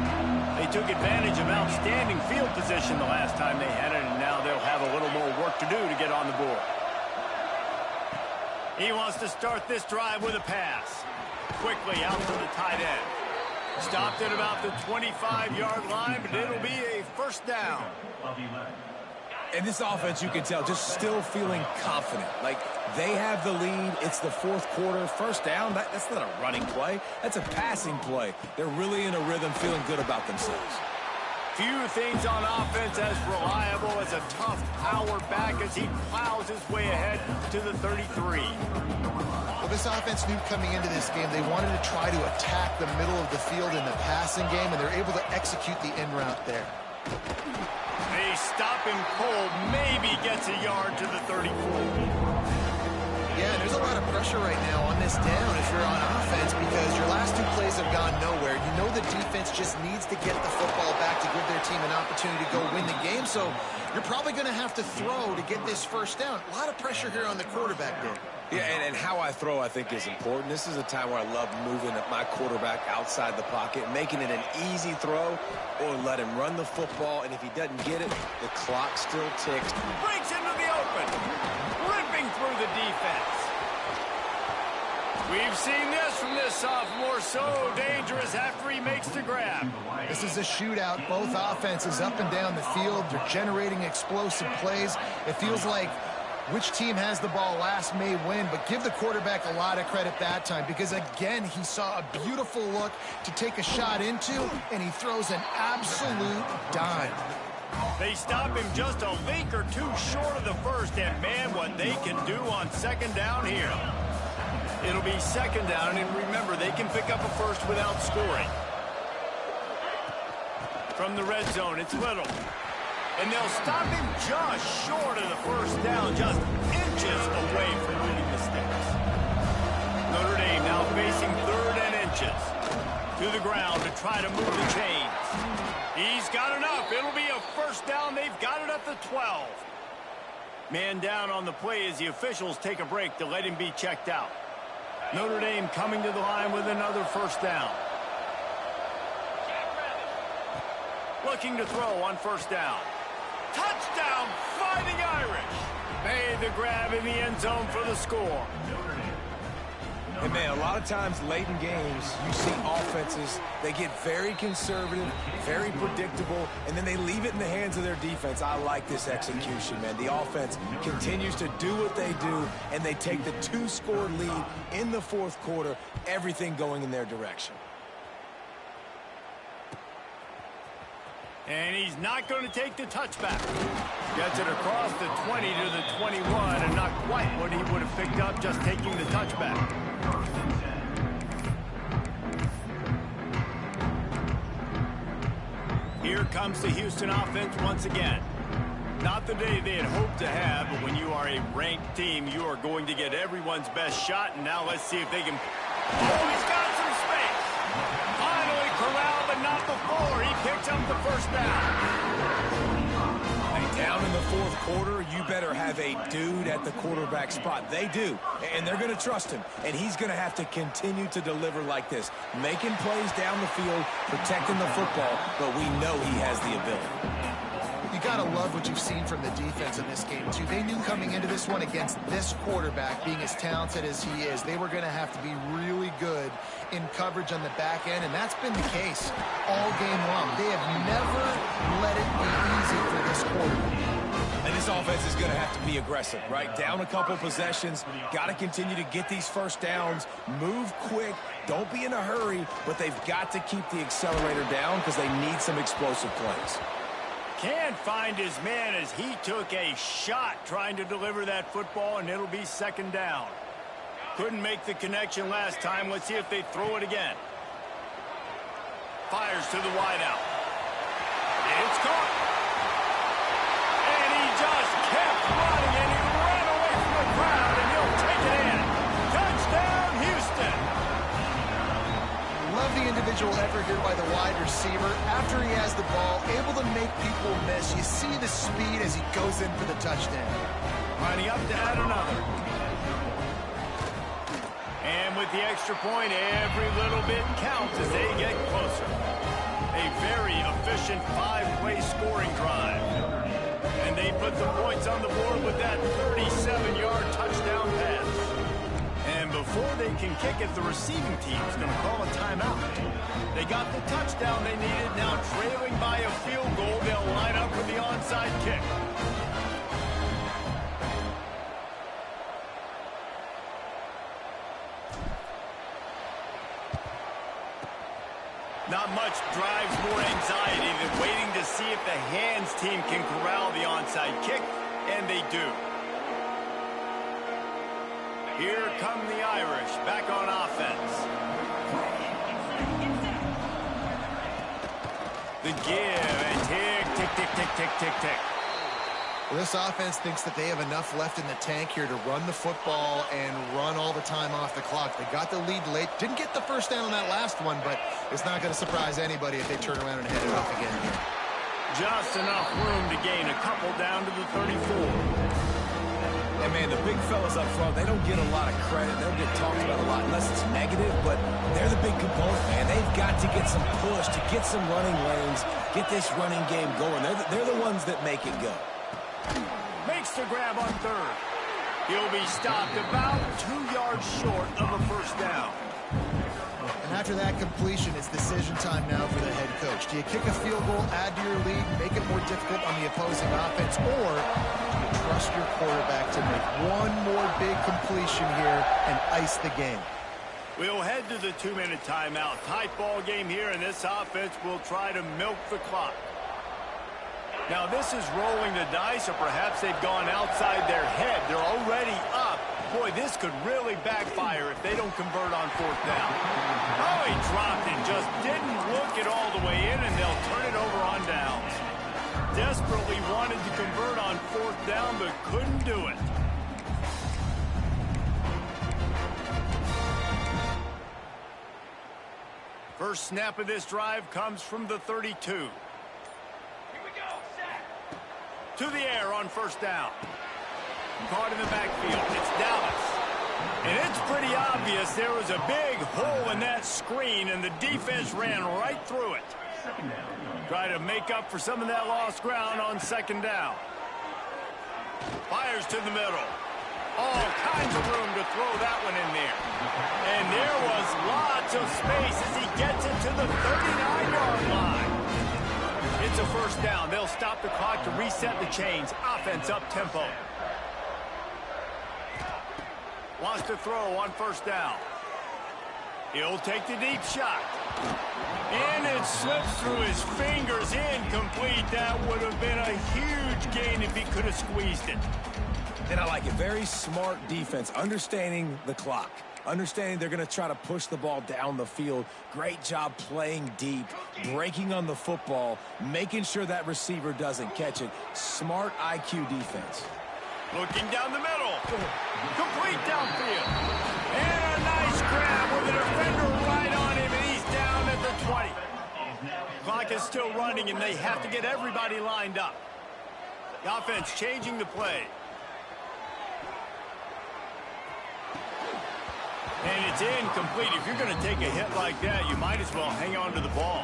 They took advantage of outstanding field position the last time they had it, and now they'll have a little more work to do to get on the board. He wants to start this drive with a pass. Quickly out to the tight end. Stopped at about the 25-yard line, but it'll be a 1st down. And this offense, you can tell, just still feeling confident. Like, they have the lead. It's the 4th quarter. 1st down, that's not a running play. That's a passing play. They're really in a rhythm, feeling good about themselves. Few things on offense as reliable as a tough power back as he plows his way ahead to the 33. Well, this offense knew coming into this game they wanted to try to attack the middle of the field in the passing game, and they're able to execute the in route there. They stop him cold, maybe gets a yard to the 34. Yeah, there's a lot of pressure right now on this down if you're on offense because your last 2 plays have gone nowhere. You know the defense just needs to get the football back to give their team an opportunity to go win the game, so you're probably going to have to throw to get this 1st down. A lot of pressure here on the quarterback there. Yeah, and how I throw, I think, is important. This is a time where I love moving my quarterback outside the pocket, making it an easy throw, or let him run the football, and if he doesn't get it, the clock still ticks. Breaks into the open, ripping through the defense. We've seen this from this sophomore, so dangerous after he makes the grab. This is a shootout. Both offenses up and down the field. They're generating explosive plays. It feels like which team has the ball last may win, but give the quarterback a lot of credit that time because, again, he saw a beautiful look to take a shot into, and he throws an absolute dime. They stop him just a leak or 2 short of the 1st, and, man, what they can do on 2nd down here. It'll be 2nd down, and remember, they can pick up a 1st without scoring. From the red zone, it's Little. And they'll stop him just short of the 1st down, just inches away from moving the sticks. Notre Dame now facing 3rd and inches. To the ground to try to move the chains. He's got enough. It'll be a 1st down. They've got it at the 12. Man down on the play as the officials take a break to let him be checked out. Notre Dame coming to the line with another 1st down. Looking to throw on 1st down. Touchdown, Fighting Irish. Made the grab in the end zone for the score. And, man, a lot of times late in games, you see offenses, they get very conservative, very predictable, and then they leave it in the hands of their defense. I like this execution, man. The offense continues to do what they do, and they take the 2-score lead in the 4th quarter, everything going in their direction. And he's not going to take the touchback. Gets it across the 20 to the 21, and not quite what he would have picked up just taking the touchback. Here comes the Houston offense once again. Not the day they had hoped to have, but when you are a ranked team, you are going to get everyone's best shot, and now let's see if they can Oh, he's got some space. Finally corralled, but not before. He picks up the first down. Hey, down in the fourth quarter, you better have a dude at the quarterback spot. They do, and they're going to trust him. And he's going to have to continue to deliver like this, making plays down the field, protecting the football, but we know he has the ability. You got to love what you've seen from the defense in this game, too. They knew coming into this one against this quarterback, being as talented as he is, they were going to have to be really good in coverage on the back end, and that's been the case all game long. They have never let it be easy for this quarterback. And this offense is going to have to be aggressive, right? Down a couple possessions, got to continue to get these first downs, move quick, don't be in a hurry, but they've got to keep the accelerator down because they need some explosive plays. Can't find his man as he took a shot trying to deliver that football, and it'll be second down. Couldn't make the connection last time. Let's see if they throw it again. Fires to the wideout. It's caught. And he just kept running, and he ran away from the crowd, and he'll take it in. Touchdown, Houston. Love the individual effort here by the wide receiver. After he has the ball, able to make people miss. You see the speed as he goes in for the touchdown. Lining up to add another. And with the extra point, every little bit counts as they get closer. A very efficient five-play scoring drive. And they put the points on the board with that 37-yard touchdown pass. And before they can kick it, the receiving team's going to call a timeout. They got the touchdown they needed. Now trailing by a field goal, they'll line up for the onside kick. Not much drives more anxiety than waiting to see if the hands team can corral the onside kick, and they do. Here come the Irish, back on offense. The give, and tick, tick, tick, tick, tick, tick, tick. Well, this offense thinks that they have enough left in the tank here to run the football and run all the time off the clock. They got the lead late. Didn't get the first down on that last one, but it's not going to surprise anybody if they turn around and head it off again here. Just enough room to gain a couple down to the 34. And, man, the big fellas up front, they don't get a lot of credit. They don't get talked about a lot unless it's negative, but they're the big component, man. They've got to get some push, to get some running lanes, get this running game going. They're the ones that make it go. Makes the grab on third. He'll be stopped about 2 yards short of a first down. And after that completion, it's decision time now for the head coach. Do you kick a field goal, add to your lead, make it more difficult on the opposing offense, or do you trust your quarterback to make one more big completion here and ice the game? We'll head to the 2-minute timeout. Tight ball game here, and this offense will try to milk the clock. Now, this is rolling the dice, or perhaps they've gone outside their head. They're already up. Boy, this could really backfire if they don't convert on fourth down. Oh, he dropped it. Just didn't look it all the way in, and they'll turn it over on downs. Desperately wanted to convert on fourth down, but couldn't do it. First snap of this drive comes from the 32. To the air on first down. Caught in the backfield. It's Dallas. And it's pretty obvious there was a big hole in that screen, and the defense ran right through it. Try to make up for some of that lost ground on second down. Fires to the middle. All kinds of room to throw that one in there. And there was lots of space as he gets it to the 39-yard line. It's a first down. They'll stop the clock to reset the chains. Offense up tempo. Wants to throw on first down. He'll take the deep shot. And it slips through his fingers, incomplete. That would have been a huge gain if he could have squeezed it. And I like it. Very smart defense, understanding the clock. Understanding they're going to try to push the ball down the field. Great job playing deep, breaking on the football, making sure that receiver doesn't catch it. Smart IQ defense. Looking down the middle. Complete downfield. And a nice grab with a defender right on him, and he's down at the 20. Clock is still running, and they have to get everybody lined up. The offense changing the play. And it's incomplete. If you're going to take a hit like that, you might as well hang on to the ball.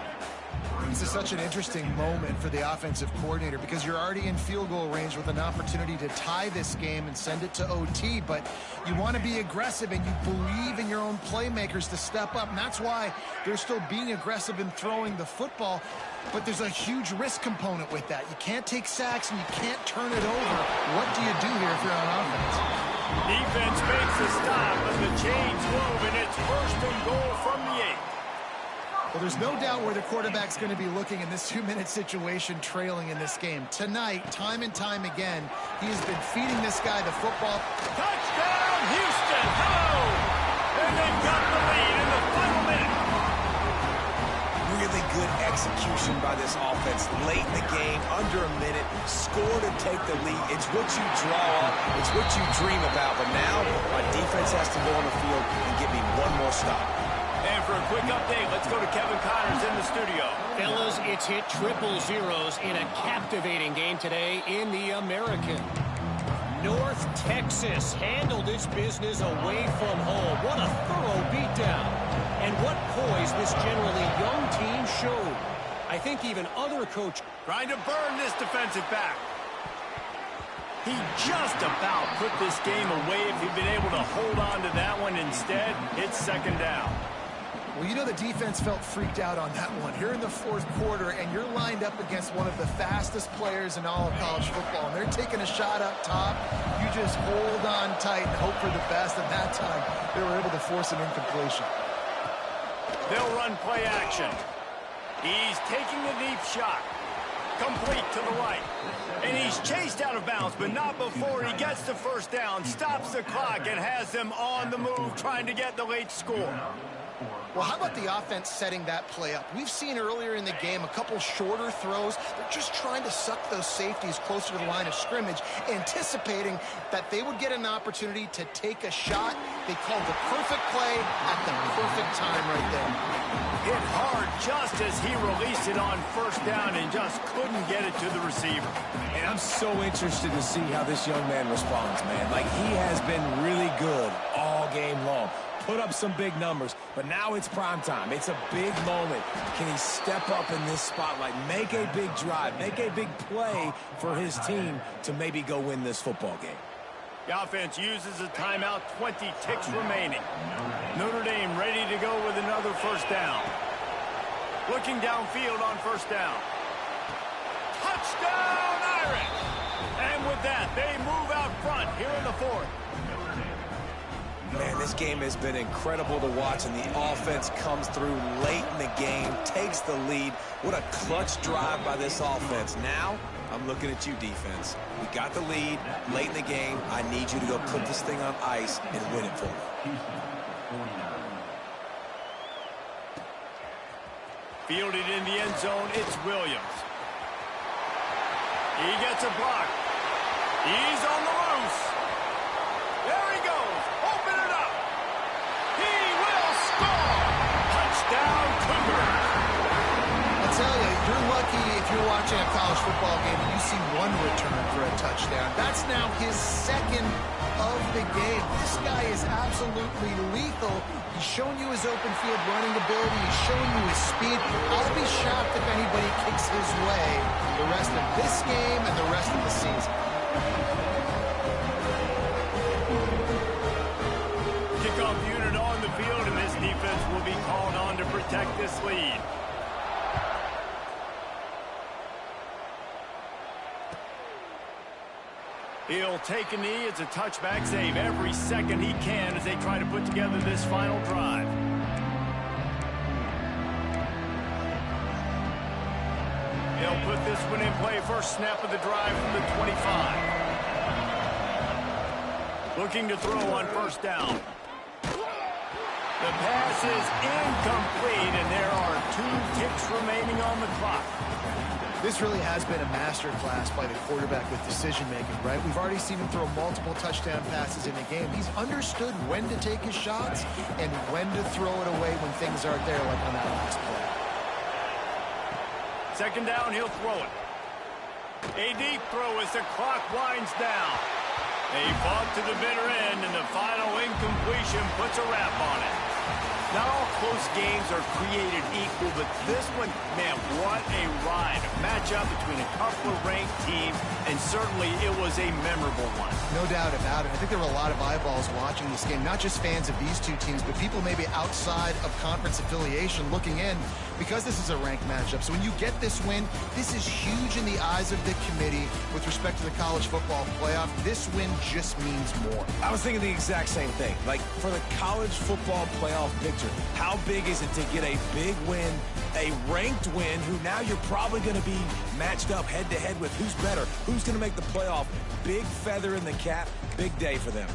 This is such an interesting moment for the offensive coordinator because you're already in field goal range with an opportunity to tie this game and send it to OT, but you want to be aggressive and you believe in your own playmakers to step up, and that's why they're still being aggressive in throwing the football, but there's a huge risk component with that. You can't take sacks and you can't turn it over. What do you do here if you're on offense? Defense makes a stop, but the chains move, and it's 1st and goal from the 8. Well, there's no doubt where the quarterback's going to be looking in this 2-minute situation trailing in this game. Tonight, time and time again, he has been feeding this guy the football. Touchdown, Houston! Hello! And they've got the lead in the final minute. Really good execution by this offense late in the game, under a minute, score to take the lead. It's what you draw up, it's what you dream about, but now my defense has to go on the field and get me one more stop. And for a quick update, let's go to Kevin Connors in the studio. Fellas, it's hit triple zeros in a captivating game today in the American. North Texas handled its business away from home. What a thorough beatdown. And what poise this generally young team showed. I think even other coaches trying to burn this defensive back. He just about put this game away if he'd been able to hold on to that one. Instead, it's 2nd down. Well, you know the defense felt freaked out on that one. Here in the 4th quarter, and you're lined up against one of the fastest players in all of college football, and they're taking a shot up top. You just hold on tight and hope for the best, and that time they were able to force an incompletion. They'll run play action. He's taking a deep shot. Complete to the right. And he's chased out of bounds, but not before he gets the 1st down, stops the clock, and has them on the move trying to get the late score. Well, how about the offense setting that play up? We've seen earlier in the game a couple shorter throws. They're just trying to suck those safeties closer to the line of scrimmage, anticipating that they would get an opportunity to take a shot. They called the perfect play at the perfect time right there. Hit hard just as he released it on 1st down and just couldn't get it to the receiver. And I'm so interested to see how this young man responds, man. Like, he has been really good all game long. Put up some big numbers, but now it's prime time. It's a big moment. Can he step up in this spotlight, make a big drive, make a big play for his team to maybe go win this football game? The offense uses a timeout, 20 ticks remaining. Notre Dame ready to go with another 1st down. Looking downfield on 1st down. Touchdown, Irish! And with that, they move out front here in the 4th. Man, this game has been incredible to watch, and the offense comes through late in the game, takes the lead. What a clutch drive by this offense. Now, I'm looking at you, defense. We got the lead late in the game. I need you to go put this thing on ice and win it for me. Fielded in the end zone, it's Williams. He gets a block. He's on the loose. There he goes. Open it up. He will score. Touchdown, Cougars. I'll tell you, you're lucky if you're watching a college football game and you see one return for a touchdown. That's now his 2nd of the game. This guy is absolutely lethal. He's showing you his open field running ability. He's showing you his speed. I'll be shocked if anybody kicks his way the rest of this game and the rest of the season. Kickoff unit on the field, and this defense will be called on to protect this lead. He'll take a knee. It's a touchback save every second he can as they try to put together this final drive. He'll put this one in play. First snap of the drive from the 25. Looking to throw on 1st down. The pass is incomplete, and there are 2 ticks remaining on the clock. This really has been a masterclass by the quarterback with decision-making, right? We've already seen him throw multiple touchdown passes in the game. He's understood when to take his shots and when to throw it away when things aren't there, like on that last play. Second down, he'll throw it. A deep throw as the clock winds down. They fought to the bitter end, and the final incompletion puts a wrap on it. Not all close games are created equal, but this one, man, what a ride. A matchup between a couple of ranked teams, and certainly it was a memorable one. No doubt about it. I think there were a lot of eyeballs watching this game, not just fans of these two teams, but people maybe outside of conference affiliation looking in, because this is a ranked matchup. So when you get this win, this is huge in the eyes of the committee with respect to the college football playoff. This win just means more. I was thinking the exact same thing. Like, for the college football playoff picture, how big is it to get a big win, a ranked win, who now you're probably going to be matched up head-to-head with who's better, who's going to make the playoff. Big feather in the cap, big day for them.